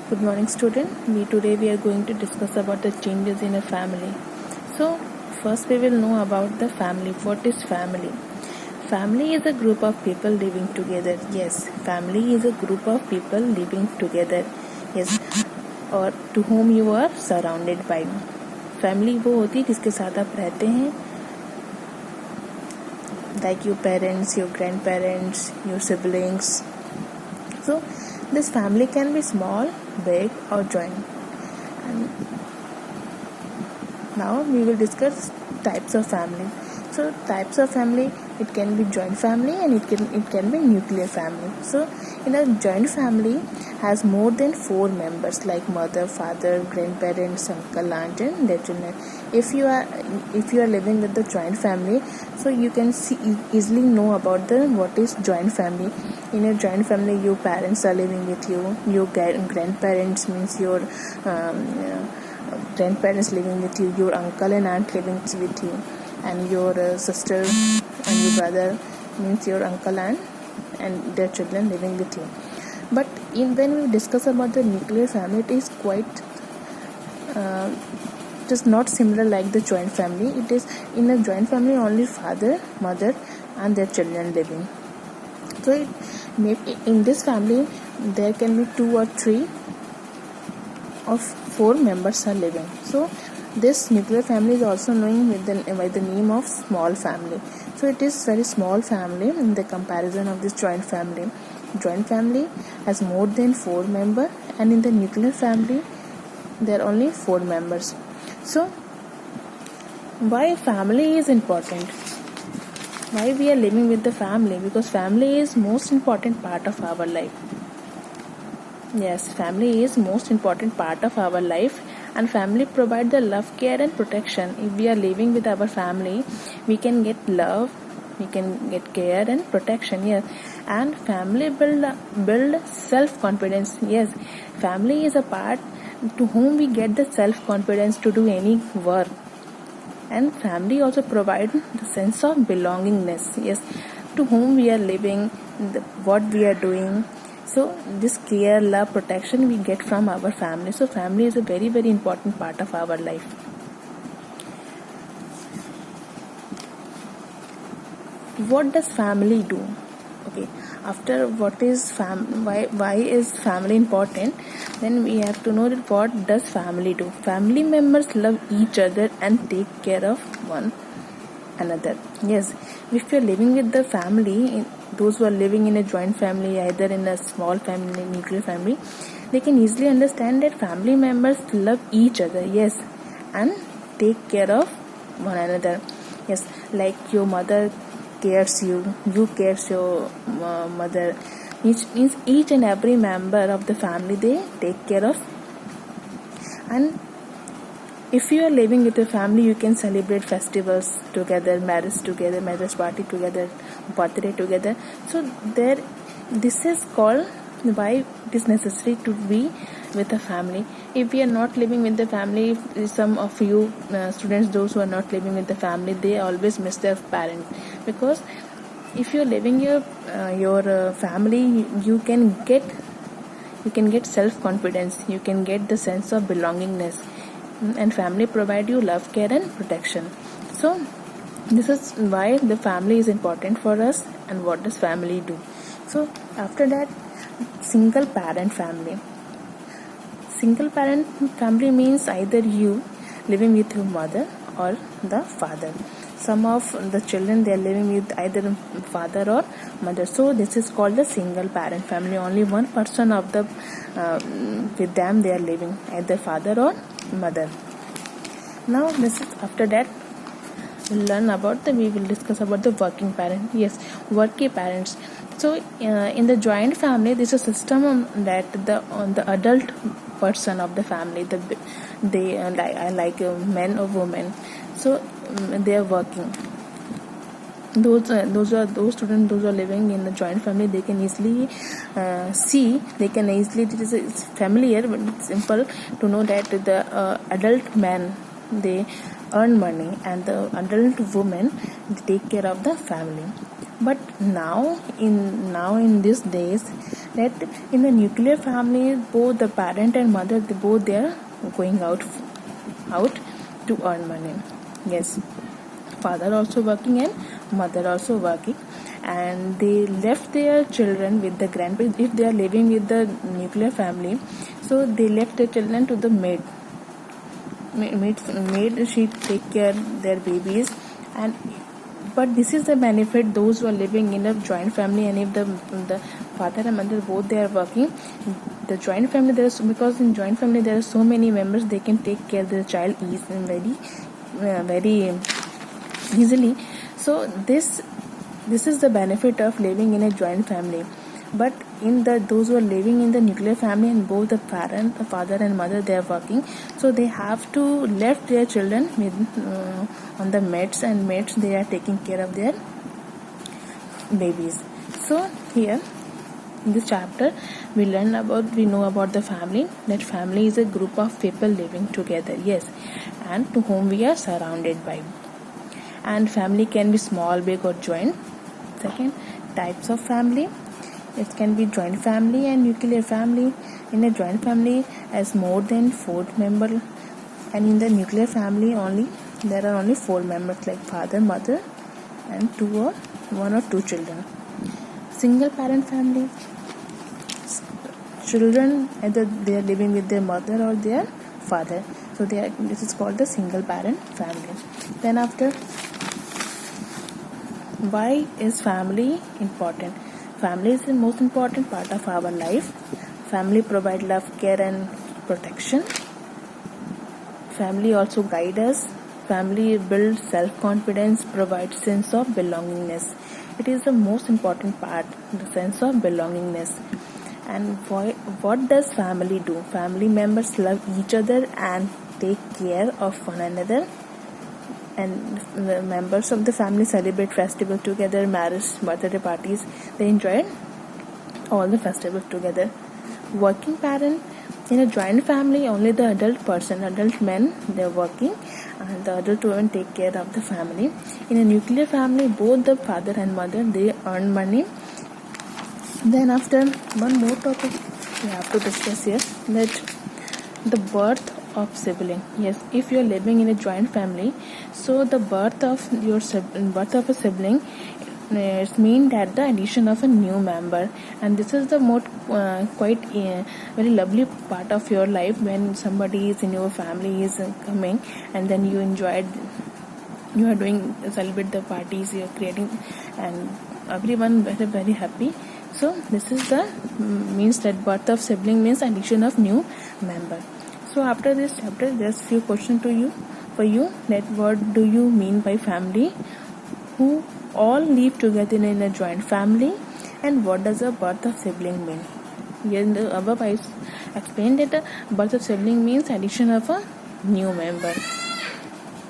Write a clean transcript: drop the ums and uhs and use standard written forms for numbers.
Good morning, student. Today we are going to discuss about the changes in a family. So first we will know about the family. What is family? Family is a group of people living together. Yes, family is a group of people living together. Yes, और to whom you are surrounded by. Family वो होती है जिसके साथ आप रहते हैं, like your parents, your grandparents, your siblings. So this family can be small, big or joint. And now we will discuss types of family. So types of family, it can be joint family and it can be nuclear family. So in a joint family has more than 4 members like mother, father, grandparents, uncle, aunt and their children. If you are living with the joint family, so you can easily know about what is joint family. In a joint family, your parents are living with you, your grandparents means your grandparents living with you, your uncle and aunt living with you, and your sister and your brother means your uncle and their children living with you. But when we discuss about the nuclear family, it is quite it is not similar like the joint family. It is in a joint family only father, mother and their children living. So in this family there can be 2 or 3 of 4 members are living. So this nuclear family is also known by the name of small family. So it is very small family in the comparison of this joint family. Joint family has more than 4 members, and in the nuclear family there are only 4 members. So why family is important? Why we are living with the family? Because family is most important part of our life. Yes, family is most important part of our life, and family provide the love, care and protection. If we are living with our family, we can get love, we can get care and protection. Yes, and family build self-confidence. Yes, family is a part to whom we get the self-confidence to do any work. And family also provide the sense of belongingness. Yes, to whom we are living, what we are doing. So this care, love, protection we get from our family. So family is a very, very important part of our life. What does family do? Okay, after what is why is family important, then we have to know that what does family do. Family members love each other and take care of one another. Yes, if you are living with the family, those who are living in a joint family, either in a small family, nuclear family, they can easily understand that family members love each other. Yes, and take care of one another. Yes, like your mother cares you cares your mother. Which means each and every member of the family they take care of. And if you are living with a family, you can celebrate festivals together, marriage party together, birthday together. So this is called why it is necessary to be with a family. If we are not living with the family, some of you students, those who are not living with the family, they always miss their parents, because if you are living your family, you can get self-confidence, you can get the sense of belongingness, and family provide you love, care and protection. So this is why the family is important for us. And what does family do? So after that, single parent family. Single parent family means either you living with your mother or the father. Some of the children, they are living with either father or mother. So this is called the single parent family. Only one person of the with them they are living, either father or mother. Now this is after that we will discuss about the working parent. Yes, working parents. So in the joint family, this is a system that the adult person of the family, they like men or women. So they are working. Those students, those who are living in the joint family, they can easily it is familiar, but it's simple to know that the adult man, they earn money, and the adult woman, they take care of the family. But now in these days, that in the nuclear family, both the parent and mother, they are going out to earn money. Yes, father also working and mother also working, and they left their children with the grandparents. If they are living with the nuclear family, so they left their children to the maid. She take care their babies. And but this is the benefit those who are living in a joint family, and if the father and mother both they are working, the joint family because in joint family there are so many members, they can take care of their child very easily. So this is the benefit of living in a joint family. But in those who are living in the nuclear family, and both the father and mother, they are working, so they have to left their children with on the maids, and maids, they are taking care of their babies. So here in this chapter we know about the family, that family is a group of people living together, yes, and to whom we are surrounded by. And family can be small, big, or joint. Second, types of family. It can be joint family and nuclear family. In a joint family, as more than 4 members, and in the nuclear family there are only 4 members, like father, mother, and 1 or 2 children. Single parent family. Children, either they are living with their mother or their father, so this is called the single parent family. Then after, why is family important? Family is the most important part of our life. Family provide love, care, and protection. Family also guide us. Family builds self-confidence, provides sense of belongingness. It is the most important part, the sense of belongingness. And what does family do? Family members love each other and take care of one another. And the members of the family celebrate festivals together, marriage, birthday parties. They enjoy all the festivals together. Working parent. In a joint family, only the adult men, they are working, and the adult women take care of the family. In a nuclear family, both the father and mother, they earn money. Then after, one more topic we have to discuss here, that the birth of sibling. Yes, if you are living in a joint family, so the birth of a sibling, it means that the addition of a new member, and this is the most quite very lovely part of your life, when somebody is in your family is coming, and then you are doing celebrate the parties, you are creating, and everyone very very happy. So this is the means that birth of sibling means addition of new member. So after this chapter, there's few questions for you, that what do you mean by family, who all live together in a joint family, and what does a birth of sibling mean? Here in the above I explained that the birth of sibling means addition of a new member.